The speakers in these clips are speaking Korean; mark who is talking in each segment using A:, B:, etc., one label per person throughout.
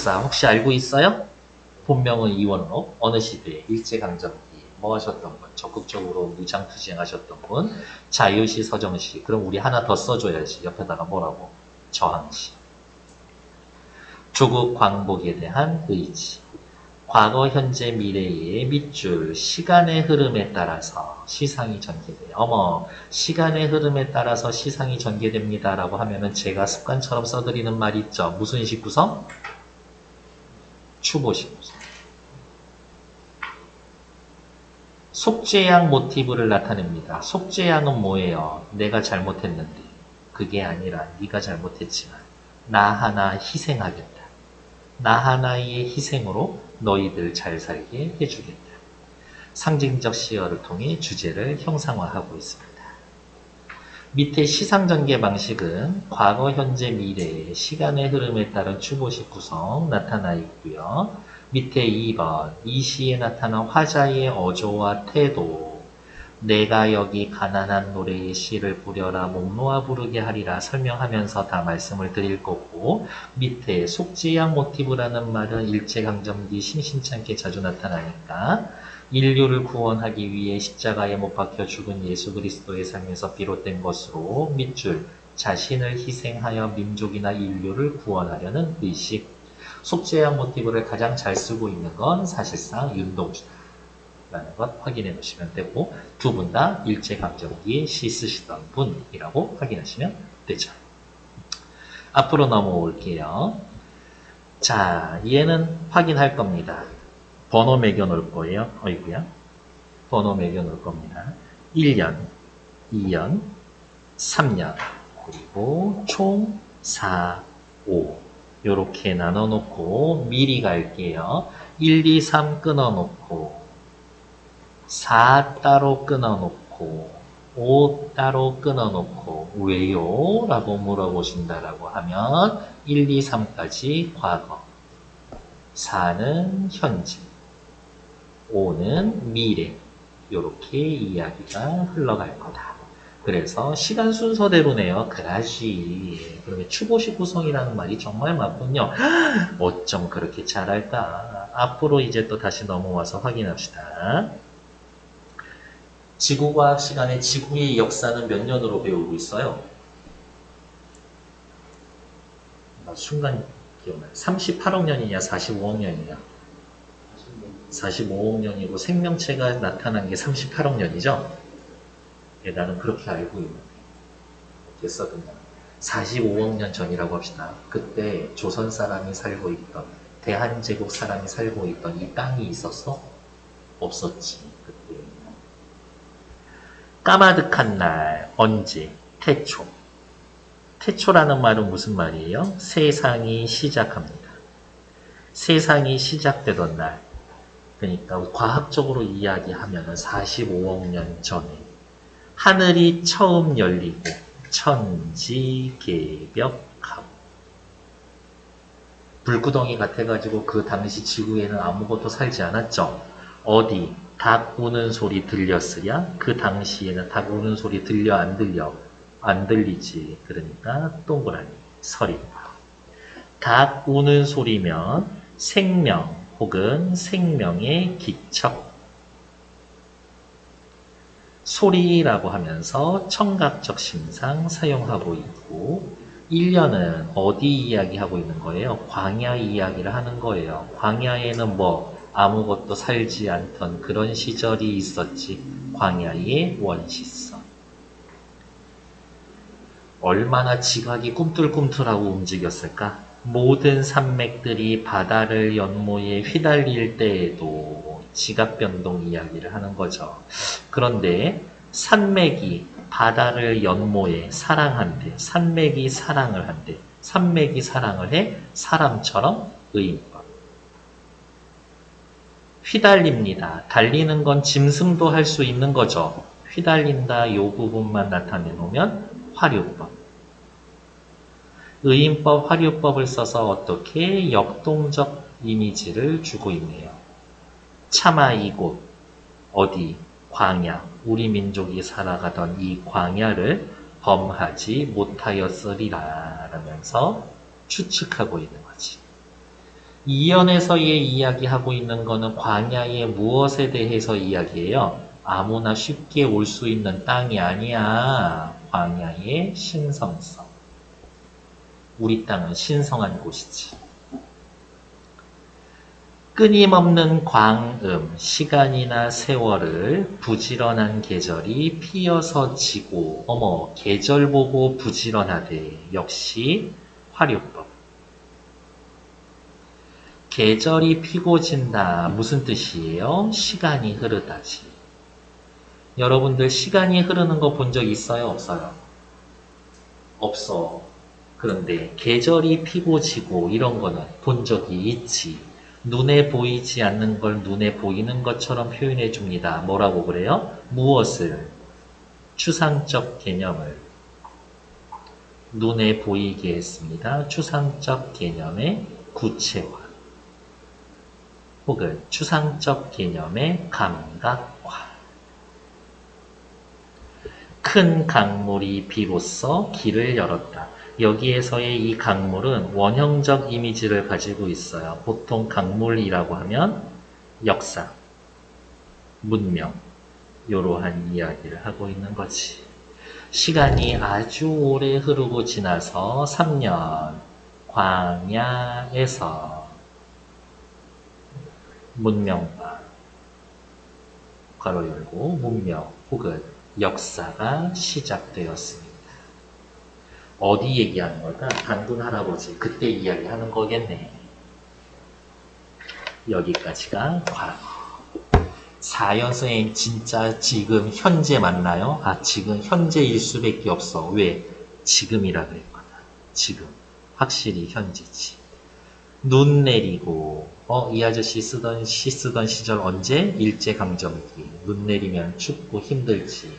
A: 혹시 알고 있어요? 본명은 이원록, 어느 시대에 일제강점기 뭐 하셨던 분, 적극적으로 무장투쟁하셨던 분, 자유시, 서정시. 그럼 우리 하나 더 써줘야지. 옆에다가 뭐라고? 저항시. 조국 광복에 대한 의지. 과거, 현재, 미래의 밑줄, 시간의 흐름에 따라서 시상이 전개돼요. 어머, 시간의 흐름에 따라서 시상이 전개됩니다라고 하면은 제가 습관처럼 써드리는 말 있죠. 무슨 식구성? 추보 식구성. 속죄양 모티브를 나타냅니다. 속죄양은 뭐예요? 내가 잘못했는데 그게 아니라 네가 잘못했지만 나 하나 희생하겠다. 나 하나의 희생으로 너희들 잘 살게 해주겠다. 상징적 시어를 통해 주제를 형상화하고 있습니다. 밑에 시상전개 방식은 과거, 현재, 미래의 시간의 흐름에 따른 추보식 구성 나타나 있고요. 밑에 2번 이 시에 나타난 화자의 어조와 태도. 내가 여기 가난한 노래의 시를 부려라 목 놓아 부르게 하리라 설명하면서 다 말씀을 드릴 거고, 밑에 속죄양 모티브라는 말은 일제강점기 심심찮게 자주 나타나니까 인류를 구원하기 위해 십자가에 못 박혀 죽은 예수 그리스도의 삶에서 비롯된 것으로 밑줄 자신을 희생하여 민족이나 인류를 구원하려는 의식. 속죄양 모티브를 가장 잘 쓰고 있는 건 사실상 윤동주다 라는 것 확인해 놓으시면 되고, 두 분 다 일제강점기에 시 쓰시던 분이라고 확인하시면 되죠. 앞으로 넘어올게요. 자, 얘는 확인할 겁니다. 번호 매겨 놓을 거예요. 어이구야. 번호 매겨 놓을 겁니다. 1년, 2년, 3년, 그리고 총 4, 5. 요렇게 나눠 놓고 미리 갈게요. 1, 2, 3 끊어 놓고 4 따로 끊어 놓고 5 따로 끊어 놓고 왜요? 라고 물어보신다라고 하면 1, 2, 3까지 과거, 4는 현재, 5는 미래. 이렇게 이야기가 흘러갈 거다. 그래서 시간 순서대로네요. 그라지. 그러면 추보식 구성이라는 말이 정말 많군요. 어쩜 그렇게 잘할까? 앞으로 이제 또 다시 넘어와서 확인합시다. 지구과학 시간에 지구의 역사는 몇 년으로 배우고 있어요? 순간 기억나요. 38억 년이냐 45억 년이냐? 45억 년이고 생명체가 나타난 게 38억 년이죠? 예, 나는 그렇게 알고 있는데 됐었군요. 45억 년 전이라고 합시다. 그때 조선 사람이 살고 있던, 대한제국 사람이 살고 있던 이 땅이 있었어? 없었지. 그때. 까마득한 날, 언제? 태초. 태초라는 말은 무슨 말이에요? 세상이 시작합니다. 세상이 시작되던 날. 그러니까 과학적으로 이야기하면 45억 년 전에 하늘이 처음 열리고 천지개벽하고, 불구덩이 같아가지고 그 당시 지구에는 아무것도 살지 않았죠. 어디 닭 우는 소리 들렸으랴? 그 당시에는 닭 우는 소리 들려 안 들려? 안 들리지. 그러니까 동그라미 서리. 닭 우는 소리면 생명 혹은 생명의 기척. 소리라고 하면서 청각적 심상 사용하고 있고, 1년은 어디 이야기하고 있는 거예요? 광야 이야기를 하는 거예요. 광야에는 뭐 아무것도 살지 않던 그런 시절이 있었지. 광야의 원시성. 얼마나 지각이 꿈틀꿈틀하고 움직였을까? 모든 산맥들이 바다를 연모에 휘달릴 때에도 지각 변동 이야기를 하는 거죠. 그런데 산맥이 바다를 연모해 사랑한대. 산맥이 사랑을 한대. 산맥이 사랑을 해 사람처럼 의인법. 휘달립니다. 달리는 건 짐승도 할 수 있는 거죠. 휘달린다 요 부분만 나타내 놓으면 화류법. 의인법, 화류법을 써서 어떻게 역동적 이미지를 주고 있네요. 차마 이곳, 어디, 광야, 우리 민족이 살아가던 이 광야를 범하지 못하였으리라 라면서 추측하고 있는 거지. 이연에서의 이야기하고 있는 거는 광야의 무엇에 대해서 이야기해요? 아무나 쉽게 올 수 있는 땅이 아니야. 광야의 신성성. 우리 땅은 신성한 곳이지. 끊임없는 광음, 시간이나 세월을 부지런한 계절이 피어서 지고, 어머, 계절 보고 부지런하되, 역시 화류법. 계절이 피고 진다. 무슨 뜻이에요? 시간이 흐르다지. 여러분들 시간이 흐르는 거 본 적 있어요? 없어요? 없어. 그런데 계절이 피고 지고 이런 거는 본 적이 있지. 눈에 보이지 않는 걸 눈에 보이는 것처럼 표현해 줍니다. 뭐라고 그래요? 무엇을? 추상적 개념을 눈에 보이게 했습니다. 추상적 개념의 구체화 혹은 추상적 개념의 감각화. 큰 강물이 비로소 길을 열었다. 여기에서의 이 강물은 원형적 이미지를 가지고 있어요. 보통 강물이라고 하면 역사, 문명, 이러한 이야기를 하고 있는 거지. 시간이 아주 오래 흐르고 지나서 3년 광야에서 문명과 괄호 열고 문명 혹은 역사가 시작되었습니다. 어디 얘기하는 걸까? 단군 할아버지 그때 이야기하는 거겠네. 여기까지가 과거. 사연선생님 진짜 지금 현재 맞나요? 아, 지금 현재일 수밖에 없어. 왜? 지금이라 그랬거든. 지금. 확실히 현재지. 눈 내리고 이 아저씨 쓰던 시 쓰던 시절 언제? 일제강점기. 눈 내리면 춥고 힘들지.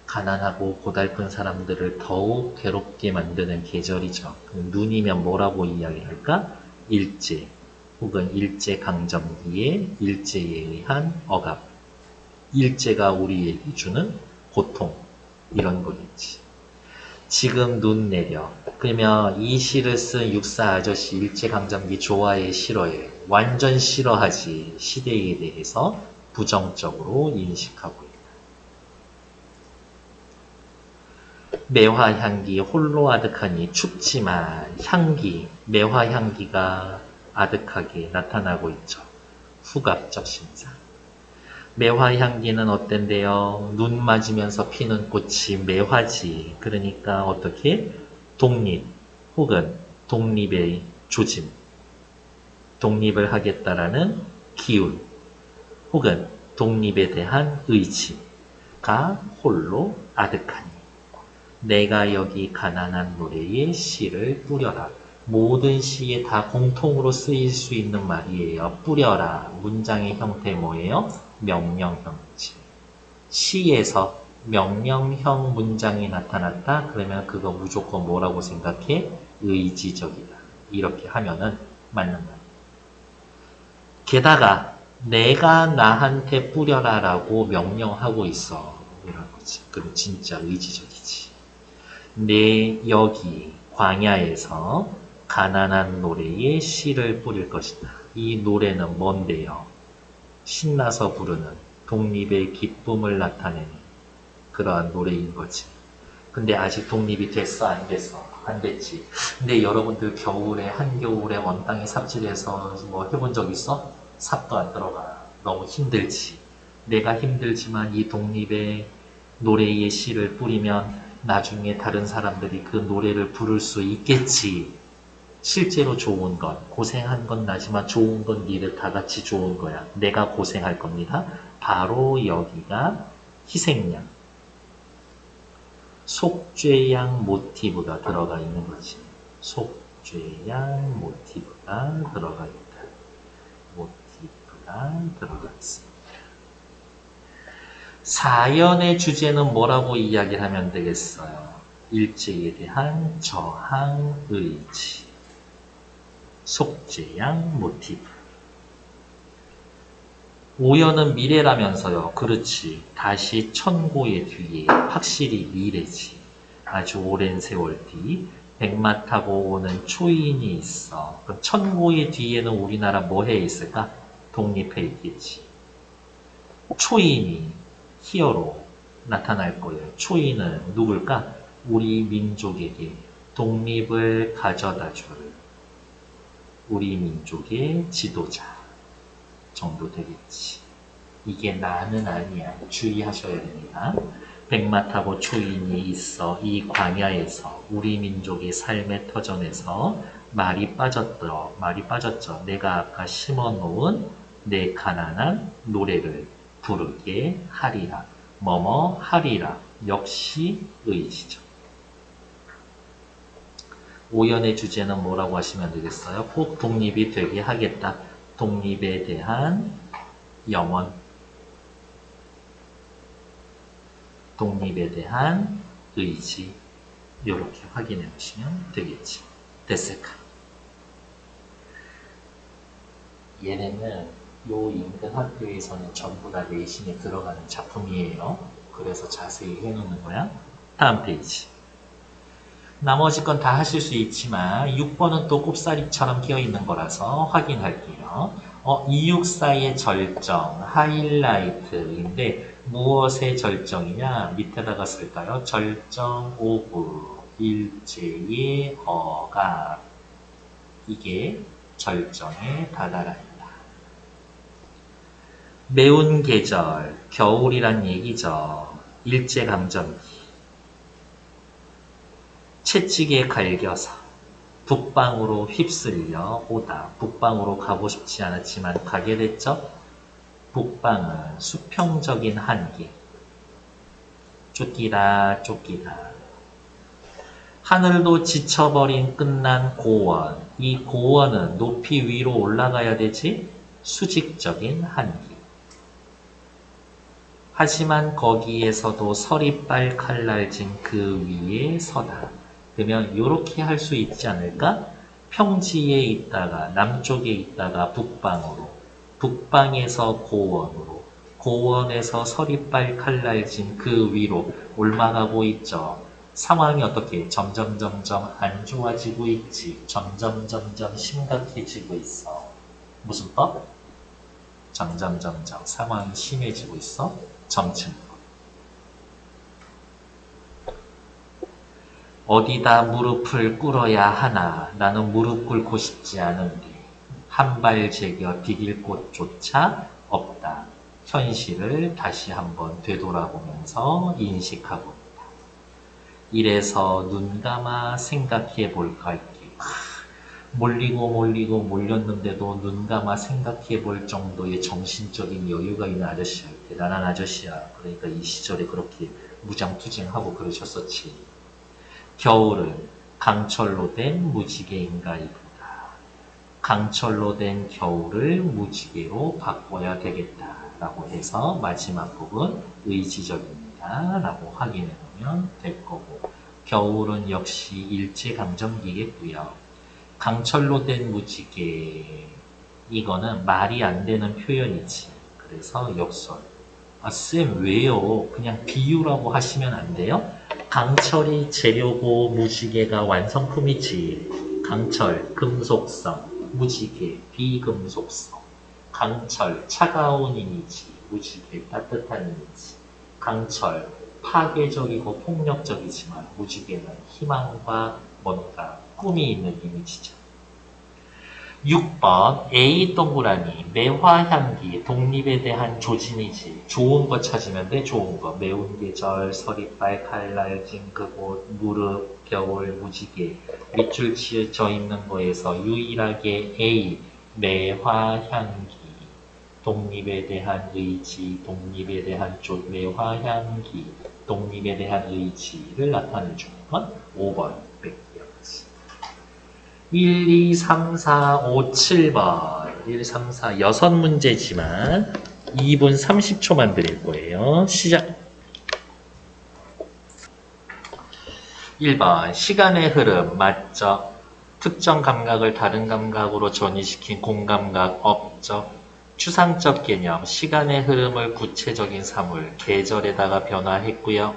A: 가난하고 고달픈 사람들을 더욱 괴롭게 만드는 계절이죠. 눈이면 뭐라고 이야기할까? 일제 혹은 일제강점기의 일제에 의한 억압. 일제가 우리에게 주는 고통. 이런 거겠지. 지금 눈 내려. 그러면 이 시를 쓴 육사 아저씨 일제강점기 좋아해 싫어해? 완전 싫어하지. 시대에 대해서 부정적으로 인식하고 있다. 매화향기 홀로 아득하니 춥지만 향기, 매화향기가 아득하게 나타나고 있죠. 후각적 신상. 매화향기는 어땠대요? 눈 맞으면서 피는 꽃이 매화지. 그러니까 어떻게? 독립 혹은 독립의 조짐. 독립을 하겠다라는 기운 혹은 독립에 대한 의지가 홀로 아득하니. 내가 여기 가난한 노래에 씨를 뿌려라. 모든 시에 다 공통으로 쓰일 수 있는 말이에요. 뿌려라. 문장의 형태 뭐예요? 명령형이지. 시에서 명령형 문장이 나타났다? 그러면 그거 무조건 뭐라고 생각해? 의지적이다. 이렇게 하면은 맞는 거야. 게다가 내가 나한테 뿌려라 라고 명령하고 있어. 이런 거지. 그럼 진짜 의지적이지. 내 여기 광야에서 가난한 노래에 씨를 뿌릴 것이다. 이 노래는 뭔데요? 신나서 부르는 독립의 기쁨을 나타내는 그러한 노래인 거지. 근데 아직 독립이 됐어? 안 됐어? 안 됐지. 근데 여러분들 겨울에 한겨울에 먼 땅에 삽질해서 뭐 해본 적 있어? 삽도 안 들어가. 너무 힘들지. 내가 힘들지만 이 독립의 노래의 씨를 뿌리면 나중에 다른 사람들이 그 노래를 부를 수 있겠지. 실제로 좋은 건, 고생한 건 나지만 좋은 건 니들 다 같이 좋은 거야. 내가 고생할 겁니다. 바로 여기가 희생양, 속죄양 모티브가 들어가 있는 거지. 속죄양 모티브가 들어가 있다. 모티브가 들어가 있습니다. 사연의 주제는 뭐라고 이야기를 하면 되겠어요? 일제에 대한 저항 의지. 속죄양 모티브. 오연은 미래라면서요. 그렇지. 다시 천고의 뒤에 확실히 미래지. 아주 오랜 세월 뒤 백마 타고 오는 초인이 있어. 그럼 천고의 뒤에는 우리나라 뭐 해 있을까? 독립해 있겠지. 초인이 히어로 나타날 거예요. 초인은 누굴까? 우리 민족에게 독립을 가져다 줄 우리 민족의 지도자 정도 되겠지. 이게 나는 아니야. 주의하셔야 됩니다. 백마 타고 초인이 있어 이 광야에서 우리 민족의 삶의 터전에서 말이 빠졌죠. 내가 아까 심어놓은 내 가난한 노래를 부르게 하리라. 뭐뭐 하리라. 역시 의지죠. 오연의 주제는 뭐라고 하시면 되겠어요? 꼭 독립이 되게 하겠다. 독립에 대한 염원. 독립에 대한 의지. 이렇게 확인해 보시면 되겠지. 됐을까? 얘네는 요 인근 학교에서는 전부 다 내신에 들어가는 작품이에요. 그래서 자세히 해놓는 거야. 다음 페이지. 나머지 건 다 하실 수 있지만 6번은 또 꼽사리처럼 끼어있는 거라서 확인할게요. 264의 절정, 하이라이트인데 무엇의 절정이냐? 밑에다가 쓸까요? 절정 오브, 일제의 어가. 이게 절정에 다다란다. 매운 계절, 겨울이란 얘기죠. 일제감정기. 채찍에 갈겨서 북방으로 휩쓸려 오다. 북방으로 가고 싶지 않았지만 가게 됐죠. 북방은 수평적인 한계. 쫓기다. 하늘도 지쳐버린 끝난 고원. 이 고원은 높이 위로 올라가야 되지. 수직적인 한계. 하지만 거기에서도 서리빨 칼날진 그 위에 서다. 그러면 이렇게 할 수 있지 않을까? 평지에 있다가 남쪽에 있다가 북방으로, 북방에서 고원으로, 고원에서 서리빨 칼날진 그 위로 올라가고 있죠. 상황이 어떻게? 점점 안 좋아지고 있지. 점점 심각해지고 있어. 무슨 법? 점점 상황이 심해지고 있어. 점층법. 어디다 무릎을 꿇어야 하나. 나는 무릎 꿇고 싶지 않은데 한 발 제겨 디딜 곳조차 없다. 현실을 다시 한번 되돌아보면서 인식하고 있다. 이래서 눈 감아 생각해 볼까 했기. 몰리고 몰렸는데도 눈 감아 생각해 볼 정도의 정신적인 여유가 있는 아저씨야. 대단한 아저씨야. 그러니까 이 시절에 그렇게 무장투쟁하고 그러셨었지. 겨울은 강철로 된 무지개인가 이보다. 강철로 된 겨울을 무지개로 바꿔야 되겠다 라고 해서 마지막 부분 의지적입니다 라고 확인해 보면 될 거고, 겨울은 역시 일제감정기겠고요. 강철로 된 무지개, 이거는 말이 안 되는 표현이지. 그래서 역설. 쌤 왜요? 그냥 비유라고 하시면 안 돼요? 강철이 재료고 무지개가 완성품이지. 강철, 금속성, 무지개, 비금속성. 강철, 차가운 이미지, 무지개, 따뜻한 이미지. 강철, 파괴적이고 폭력적이지만 무지개는 희망과 뭔가 꿈이 있는 이미지죠. 6번 A 동그라미 매화향기 독립에 대한 조짐이지. 좋은 거 찾으면 돼. 좋은 거. 매운 계절, 서리빨, 칼날, 징그곳, 무릎, 겨울, 무지개. 밑줄 지어 있는 거에서 유일하게 A 매화향기 독립에 대한 의지, 독립에 대한 매화향기 독립에 대한 의지를 나타내주는 건 5번 뺏기였지. 1, 2, 3, 4, 5, 7번 1, 3, 4 6문제지만 2분 30초만 드릴 거예요. 시작. 1번 시간의 흐름 맞죠? 특정 감각을 다른 감각으로 전이시킨 공감각 없죠? 추상적 개념 시간의 흐름을 구체적인 사물 계절에다가 변화했고요.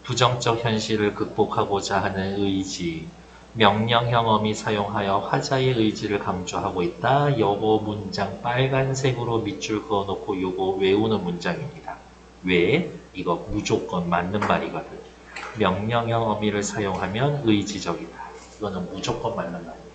A: 부정적 현실을 극복하고자 하는 의지 명령형 어미 사용하여 화자의 의지를 강조하고 있다. 요거 문장 빨간색으로 밑줄 그어놓고 요거 외우는 문장입니다. 왜? 이거 무조건 맞는 말이거든. 명령형 어미를 사용하면 의지적이다. 이거는 무조건 맞는 말이에요.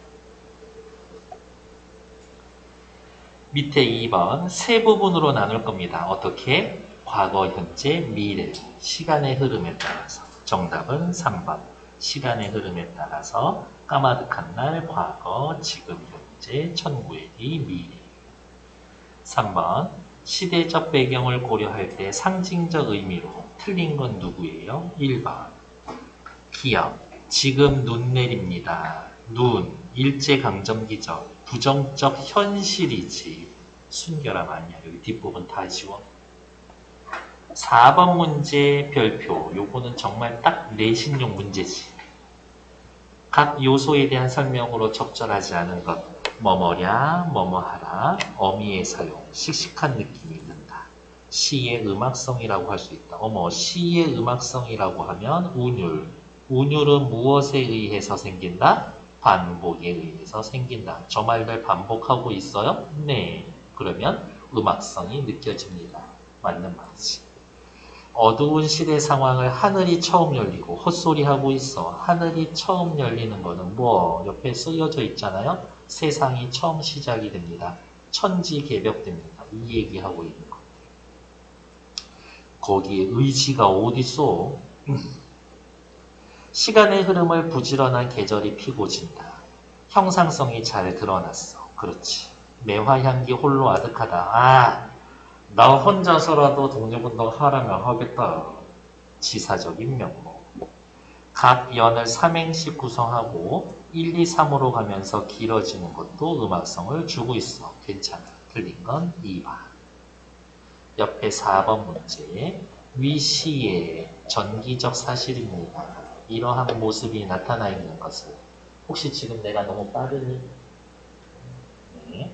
A: 밑에 2번 세 부분으로 나눌 겁니다. 어떻게? 과거, 현재, 미래, 시간의 흐름에 따라서. 정답은 3번. 시간의 흐름에 따라서 까마득한 날, 과거, 지금, 현재, 천구의 뒤, 미래. 3번. 시대적 배경을 고려할 때 상징적 의미로 틀린 건 누구예요? 1번. 기억. 지금 눈 내립니다. 눈. 일제강점기적. 부정적 현실이지. 순결함 아니야. 여기 뒷부분 다 지워. 4번 문제 별표. 요거는 정말 딱 내신용 문제지. 각 요소에 대한 설명으로 적절하지 않은 것. 뭐뭐랴, 뭐뭐하라, 어미의 사용, 씩씩한 느낌이 든다. 시의 음악성이라고 할 수 있다. 어머, 시의 음악성이라고 하면 운율. 운율은 무엇에 의해서 생긴다? 반복에 의해서 생긴다. 저 말들 반복하고 있어요? 네. 그러면 음악성이 느껴집니다. 맞는 말이지. 어두운 시대 상황을 하늘이 처음 열리고 헛소리하고 있어. 하늘이 처음 열리는 거는 뭐 옆에 쓰여져 있잖아요. 세상이 처음 시작이 됩니다. 천지개벽됩니다. 이 얘기하고 있는 거. 거기에 의지가 어딨어? 시간의 흐름을 부지런한 계절이 피고 진다. 형상성이 잘 드러났어. 그렇지. 매화향기 홀로 아득하다. 아, 나 혼자서라도 독립운동 하라면 하겠다. 지사적인 면모. 각 연을 3행씩 구성하고 1, 2, 3으로 가면서 길어지는 것도 음악성을 주고 있어. 괜찮아. 틀린 건 2번. 옆에 4번 문제. 위시의 전기적 사실입니다. 이러한 모습이 나타나 있는 것을. 혹시 지금 내가 너무 빠르니? 네.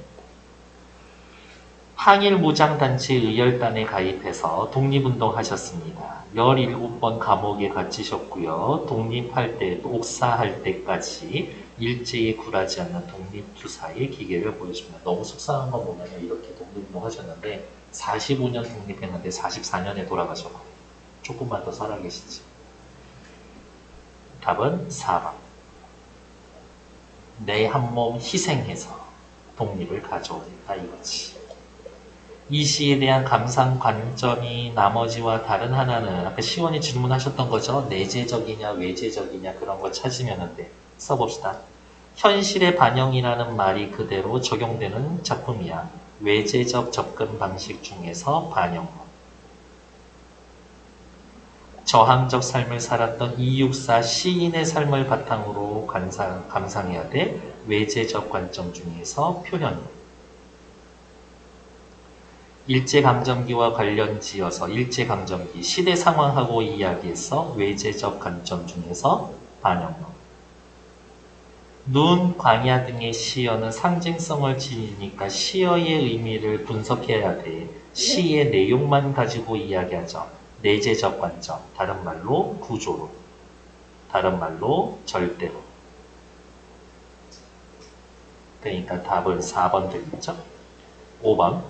A: 항일무장단체 의열단에 가입해서 독립운동하셨습니다. 17번 감옥에 갇히셨고요. 독립할 때, 옥사할 때까지 일제에 굴하지 않는 독립투사의 기계를 보여줍니다. 너무 속상한 건 뭐냐면 이렇게 독립운동하셨는데 45년 독립했는데 44년에 돌아가셨고 조금만 더 살아계시지. 답은 4번. 내 한 몸 희생해서 독립을 가져오겠다 이거지. 이 시에 대한 감상 관점이 나머지와 다른 하나는 아까 시원이 질문하셨던 거죠. 내재적이냐 외재적이냐 그런 거 찾으면 돼. 써봅시다. 현실의 반영이라는 말이 그대로 적용되는 작품이야. 외재적 접근 방식 중에서 반영문. 저항적 삶을 살았던 264 시인의 삶을 바탕으로 감상해야 돼. 외재적 관점 중에서 표현문. 일제감점기와 관련지어서 일제감점기 시대 상황하고 이야기해서 외재적 관점 중에서 반영문. 눈, 광야 등의 시어는 상징성을 지니니까 시어의 의미를 분석해야 돼. 시의 내용만 가지고 이야기하죠. 내재적 관점, 다른 말로 구조로, 다른 말로 절대로. 그러니까 답은 4번 되겠죠? 5번.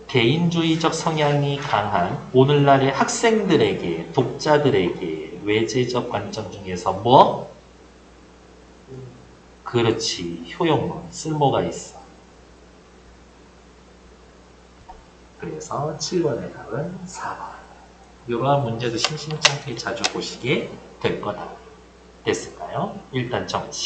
A: 개인주의적 성향이 강한 오늘날의 학생들에게, 독자들에게 외재적 관점 중에서 뭐? 그렇지, 효용문, 쓸모가 있어. 그래서 7번의 답은 4번. 이러한 문제도 심심찮게 자주 보시게 될 거다. 됐을까요? 일단 정치.